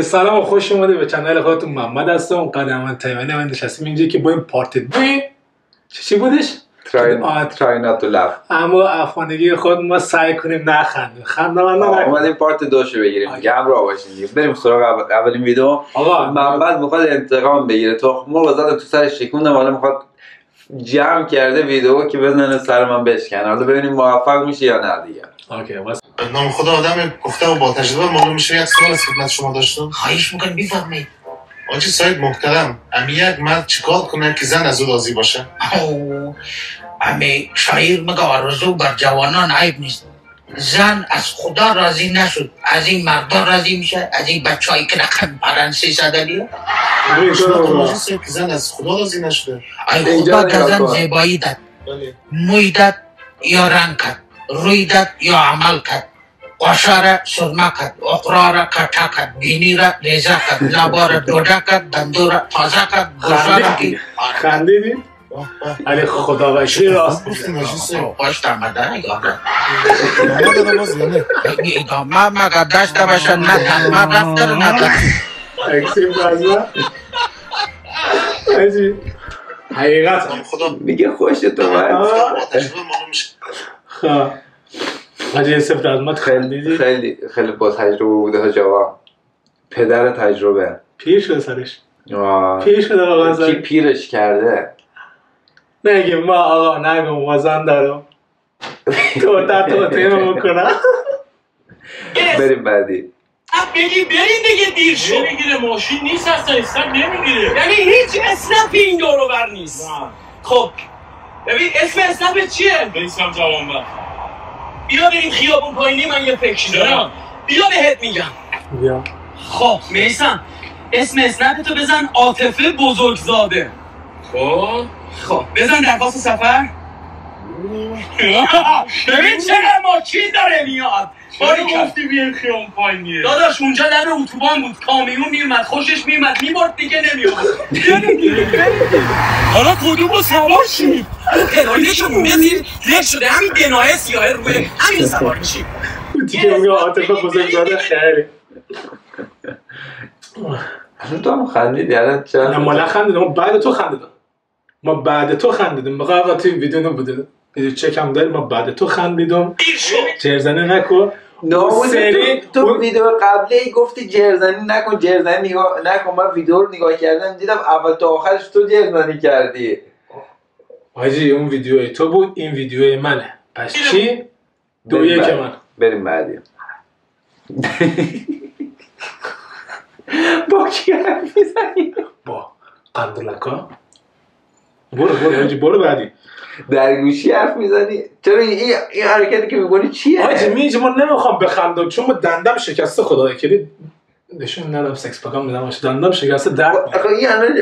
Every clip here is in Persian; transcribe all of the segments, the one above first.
سلام و خوش اومده به کانال خودتون. محمد هستم. قدم تایمانی من نشستیم اینجا که با این پارت دوی چی بودش؟ try not to laugh. اما افغانگی خود ما سعی کنیم نخندیم. خندمنده نکنیم. اومدیم پارت دوشو بگیریم دیگه. همراه باشین. بریم سراغ اولین ویدیو. آقا محمد میخواد انتقام بگیره. تو مرغ زدم تو سر شکوندم، حالا میخواد جمع کرده ویدیو که بزنه سر من بشکنه. حالا ببینیم موفق میشه یا نه دیگه. اوکی بس. نام خدا آدم گفته و با تجربه معلوم میشه. یک سوال از خدمت شما داشتم. خواهش میکنم بفرمایید. آجی سعید محترم، یک مرد چیکار کنه که زن از او راضی باشه؟ شاعر میگه آرزو بر جوانان عیب نیست. زن از خدا راضی نشد، از این مردا راضی میشه، از این بچه‌ای که رقم پرن 300 لیه. که زن از خدا راضی نشده. ای خدا که زن زیبایی داد، موی داد یا رنگ کرد، روی داد یا عمل کرد، قاشا را سرما کرد، اقرا را کتا کرد، بینی را ریزه کرد، لبا را دوده کرد، دندو را تازه کرد، گوشا را که خندیدی؟ علی خدا باشی راست خوش آمده یاره. ادامه مگر داشته باشه نه من رفتر ندارم. اکسیم بازم حاجی حقیقت میگه خوشت اومد. خب حاجی سفت از ما خندیدی؟ خیلی با تجربه بوده ها جوان. پدر تجربه پیر شده سرش. پیر شده واقعا. کی پیرش کرده؟ نگیم ما آقا نگم وزن دارم تو تیمه بکنم. بریم بعدی. بگی بریم دیگه، دیر شد. نمیگیره، ماشین نیست اصلا، اسنپ نمیگیره. یعنی هیچ اسنپی این دورو بر نیست. خب ببین اسم اسنپ چیه؟ میسم جوانبخت. بیا بریم خیابون پایینی، من یه فکر دارم. بیا بهت میگم. بیا. خب میسم اسم اسنپ تو بزن عاطفه بزرگزاده. خب بزن درخواست سفر. ببین چقدر ماشین داره میاد. باری گفتی بیایم خیابون پایینیه داداش، اونجا لب اتوبان بود، کامیون میومد، خوشش میومد، میبرد دیگه نمیومد. حالا کدوم رو سوار شید؟ پناهیده که مونده زیر شده همین بناه سیاه روی همین سوار میشید. دیگه میگه عاطفه بزرگزاده خیلی. اصلا تو هم خندیدی الان چرا؟ نه ما نخندیدم، ما بعد تو خندیدم. بقیه آقا توی ویدیو نبوده، ویدیو چک هم داریم. ما بعد تو خندیدم. جرزنی نکن. تو ویدیو قبلی گفتی جرزنی نکن، جرزنی نکن. من ویدیو رو نگاه کردم دیدم اول تا آخرش تو جرزنی کردی. حاجی اون ویدیوی تو بود، این ویدیوی منه. پس چی؟ 2-1 من. بریم بعدی. با کی حرف میزنی؟ با قندلکا. برو بعدی. در گوشی حرف میزنی؟ چرا این حرکتی که میکنی چیه؟ حاجی میگه من نمیخوام بخندم چون من دندم شکسته. خدای کلی نشون ندم سکس پکام میدم باشه، دندم شکسته درد. آخه این الان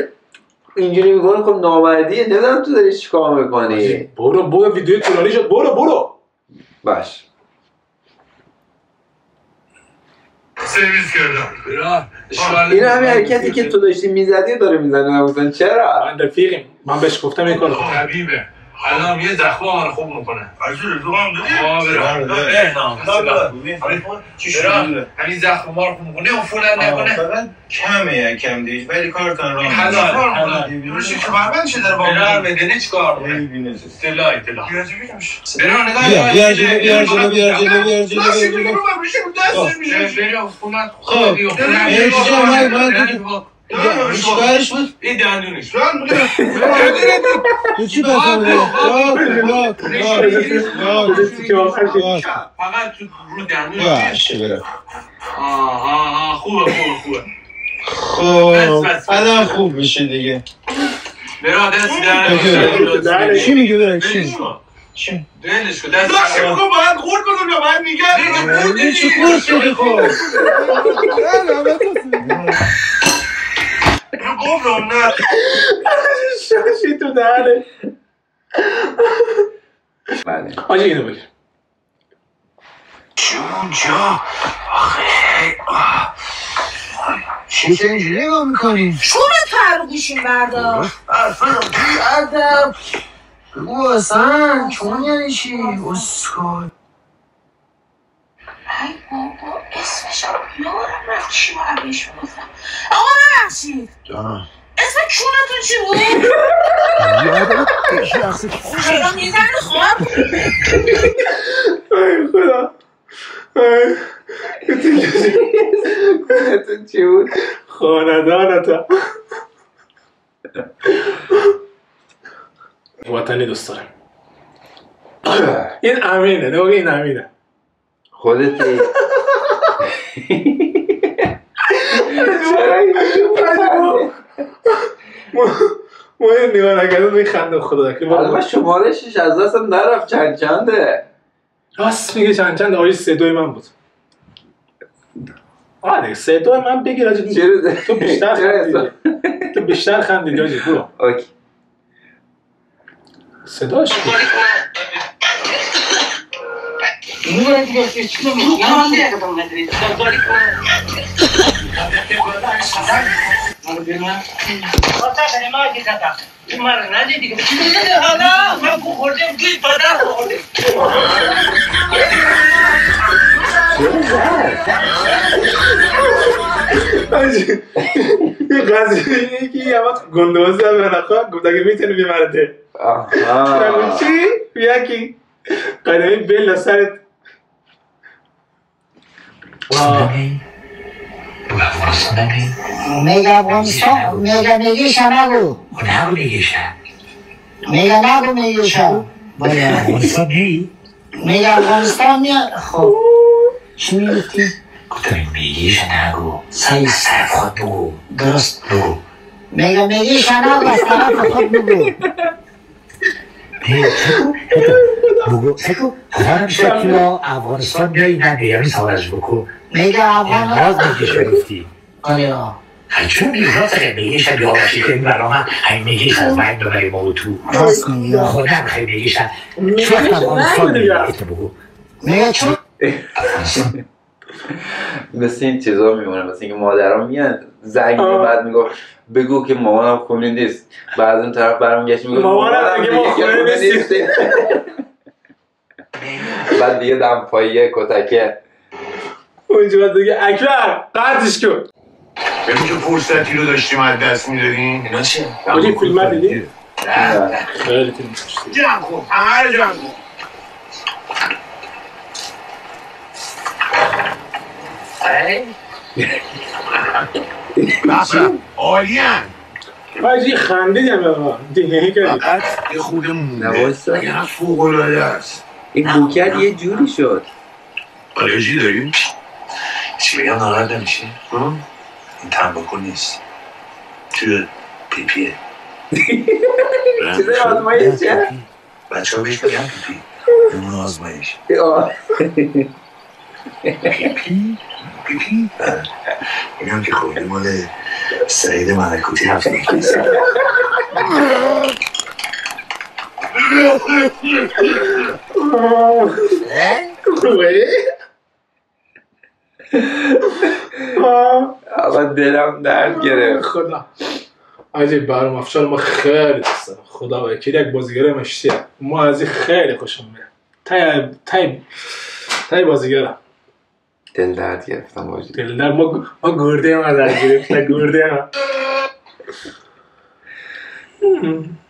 اینجوری میکنه خب نامردیه. نمیدونم تو داری چیکار میکنی. برو ویدیو طولانی شد. برو باش. سرویس کردم. این همین حرکتی که تو داشتی میزدی داره میزنه نبودن. چرا؟ من رفیقیم، من بهش گفتم این کارو کنم. حبیبه الان یه زخم من خوب میکنه. عجیب رفیقم دادی؟ همین زخم ما رو خوب میکنه. عفونت نکنه. فقط کمه یکم دیش ولی کارتان را حلال روشی که بربند شده رو با برار بدنی چکار کنه؟ اطلاع برار نگاه بیار جلو برای عفونت خود چیکارش بود؟ این دندونش تو چی بکنه؟ فقط رو دندونش خوبه خب الان خوب میشه دیگه. برا دست دندونش چی میگه برای چی؟ دلش کن داشتی بگو باید خورد کنم یا باید میگه چی خورد شدی خب؟ گفتم نه شاشی تو دهنه. آجی اینو بگیر جونجا آخه چی اینجوری نگاه میکنی؟ شونه تو رو گوشیم بردار. ادب بگو اصلا چون یعنی چی؟ اسکال ای بابا اسمشم یارم چی باید بهش میگفتم؟ آقا ببخشید جانم اسم چونتون چی بود؟ یادم شخص چرا میزنی خواب؟ ای خدا ای تو چی بود؟ خاندانتا وطنی دوست دارم این امینه نوع این امینه خودتی ما این نگاه نکردم میخنده خدا که حالا من شمارشش از دستم نرفت چنده راست میگه چند آقای 3-2 من بود آره 3-2 من بگیر آجی تو بیشتر خندیدی تو بیشتر خندیدی آجی برو اوکی صداش بود یه قضیه یکی یه وقت گندوزه هم بناخواه گفت اگه میتونی بیمرده نگو چی؟ یکی قدمی بل سرت میگه افغانستان میگه نگو نگو میگیشن میگه باید افغانستان نی؟ میگه افغانستان میاد خب چی میگفتی؟ گفتم میگیش نگو صحیح طرف خود بگو درست بگو میگه نگو از طرف خود بگو سکو خواهرم شد که افغانستان میایی نگه یعنی سوالش بکو میگه افغان باز میگیش بگفتی آره چون میگراست اگه میگیش هم یادشی که این برا من همین میگیش از من ببری موتو راست میگه خودم خیلی میگیش هم چون افغانستان میگیش بگو میگه چون مثل این چیزا میمونه مثل اینکه مادرها میان زنگ بعد میگفت بگو که مامانم خونه نیست بعد اون طرف برمیگشت میگفت مامانم میگه ما خونه نیستیم بعد دیگه دمپایی کتکه اونجا بعد دیگه اکبر قطعش کن ببین که فرصتی رو داشتیم از دست میدادیم اینا چیه؟ آجی فیلم ها دیدی؟ نه خیلی فیلم داشتی جمع کن همه رو جمع کن بخشم عالیم آجی خندیدم آقا دیگه کردی فقط یه خورده مونده نواستا. یه فوق‌العاده است این بوکر یه جوری شد آلرژی داریم؟ چی بگم ناراحت نمیشی؟ این تنباکو نیست توی پیپیه چیزای آزمایشه بچه ها بهش میگن پیپی نمون آزمایش پیپی؟ این هم که خودی مال سعید ملکوتی هفت نکلیست خوبه؟ اما دلم درد گرفت خدا آجی برام افشار ما خیلی دوست دارم خدا وکیل یک بازیگر مشتیه ما از این خیلی خوشم میاد تای بازیگرم دل درد گرفتم باجی دلدر ما گرده ما در گرفت گرده ما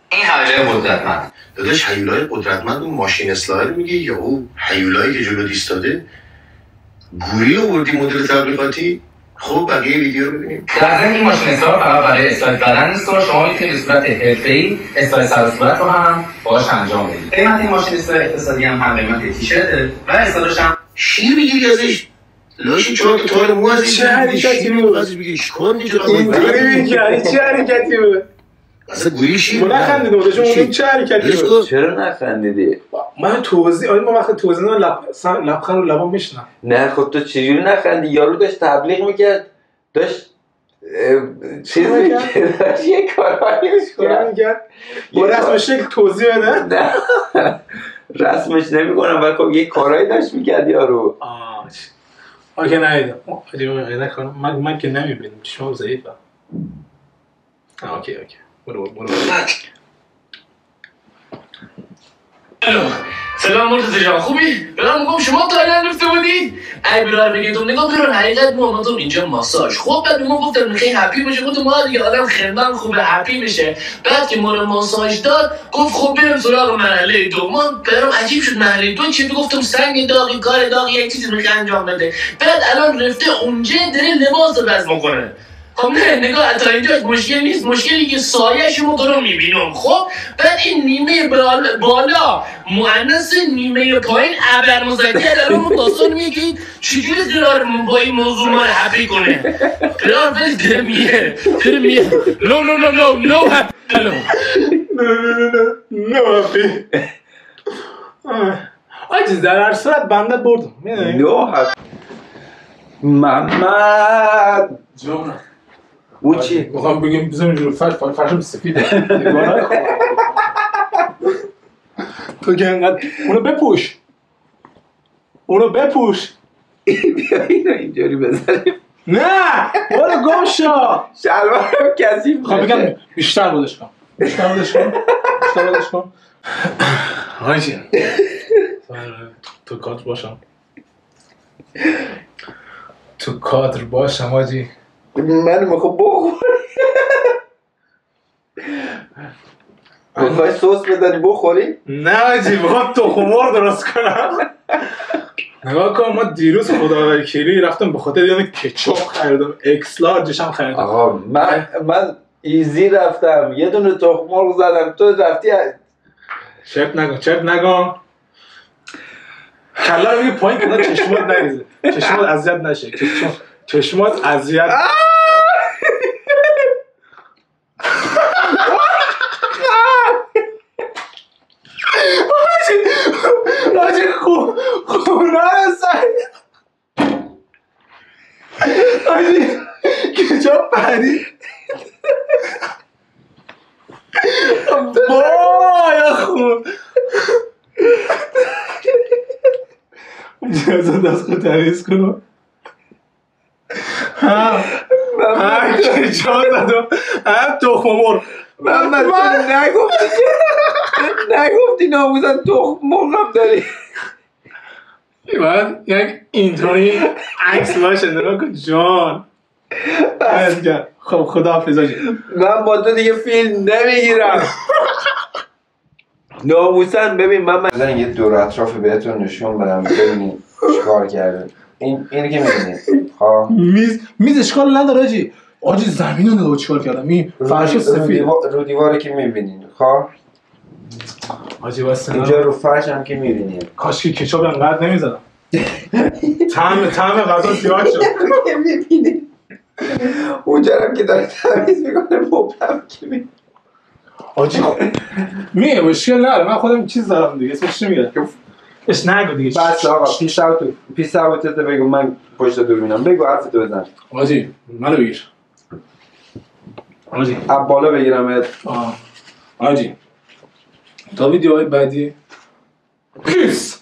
این هیولای قدرتمند داداش هیولای قدرتمند اون ماشین اصلاحه رو میگی یا اون هیولایی که جلو ایستاده گوری آوردی مدل تبلیغاتی خب بقیه ویدیو رو ببینیم در ضمن این ماشین اصلاح فقط برای اصلاح بدن نیست و شما میتونید به صورت حرفه‌ای اصلاح سر و صورت رو هم باهاش انجام بدید. قیمت این ماشین اصلاح اقتصادی هم قیمت تیشرت و اصلاحش هم شیر میگیری ازش لاشی 4 تا تار مو ازش چه حرکتی بود؟ بگی چیکار می‌کنی اینطوری میگه چه حرکتی بود؟ اصلا گوری شیر ما نخندیدم داشتم چه حرکتی بود؟ چرا نخندیدی؟ من توضیح ما وقتی توضیح لبخند رو لبام میشنم نه خب تو چجوری نخندی؟ یارو داشت تبلیغ میکرد داشت چیز میکرد داشت یه کارهایش کرد با رسم شکل توضیح بده؟ نه رسمش نمیکنم ولی خب یه کارهایی داشت میکرد یارو آکه نهیدم نکنم من که نمیبینم چشمم ضعیفم اوکی برو سلام مرتضی جان خوبی؟ برام میگم شما تایلند رفته بودی؟ ای برار بگیتم نگاه برار حقیقت ما اومدم اینجا ماساژ خب بعد ما گفتم میخوای هپی بشه گفتم ما دیگه آدم خندان خوبه هپی بشه بعد که ما رو ماساژ داد گفت خب بریم سراغ مرحله دوم برام عجیب شد مرحله دو چی گفتم سنگ داغی کار داغی یک چیزی میخواد انجام بده بعد الان رفته اونجا داره لباس وزن میکنه خب نه نگاه تا اینجا مشکل نیست مشکلی که سایه شما رو میبینم خب بعد این نیمه بالا مؤنث نیمه پایین ابر مذکر الان داستان میگه که چجوری قرار با این موضوع ما رو هپی کنه قرار بس داره میه نو هپی آجی در هر صورت بنده بردم نو هپی محمد جونم او چی؟ میخوام بگیم بزنیم جلو فرشم سفیده تو که انقدر اونو بپوش بیا اینو اینجوری بزنیم نه برو گم شو شلوارم کثیف میخوام بگم بیشتر بودش کن حاجی تو کادر باشم حاجی من میخوام بخوری میخوای سس بزنی بخوری؟ نه حاجی میخوام تخم‌مرغ درست کنم نگاه کن ما دیروز خداوکیلی رفتم به خاطر یه کچاپ خریدم اکس لارجش هم خریدم آقا من ایزی رفتم یه دونه تخم‌مرغ زدم تو رفتی چرت نگم کلا رو بگی پایین کنه چشمات نریزه چشمات اذیت نشه چشمات اذیت آجی خونه سر آجی کجا پری بایا خون اجازه دست خود تمیز کنم هم کجا زدم هم تخم‌مرغ محمد تو نگفتی ناموزن تخم‌مرغم داری باید یک اینطوری عکس باشه نگاه کن جان خب خداحافظ آجی من با تو دیگه فیلم نمیگیرم ناموسن ببین من یه دور اطراف بهتون نشون بدم ببینید چیکار کرده اینو که میبینید خب میز اشکال نداره آجی زمین رو نگاه چیکار کردم این فرش سفید رو دیواره که میبینید خب آجی واسه اینجا رو فرش هم که میبینید کاش که کچاپ انقدر نمیزدم طعم غذا زیاد شد میبینید اونجا هم که داره تمیز میکنه مبهم که میبینید آجی میگه مشکل نداره من خودم چیز دارم دیگه اسمش چی میگه اش نگو دیگه بس آقا پیش اوتت بگو من پشت دوربینم بگو حرفتو بزن آجی منو بگیر آجی اب بالا بگیرمت آجی تا ویدیوهای بعدی پیس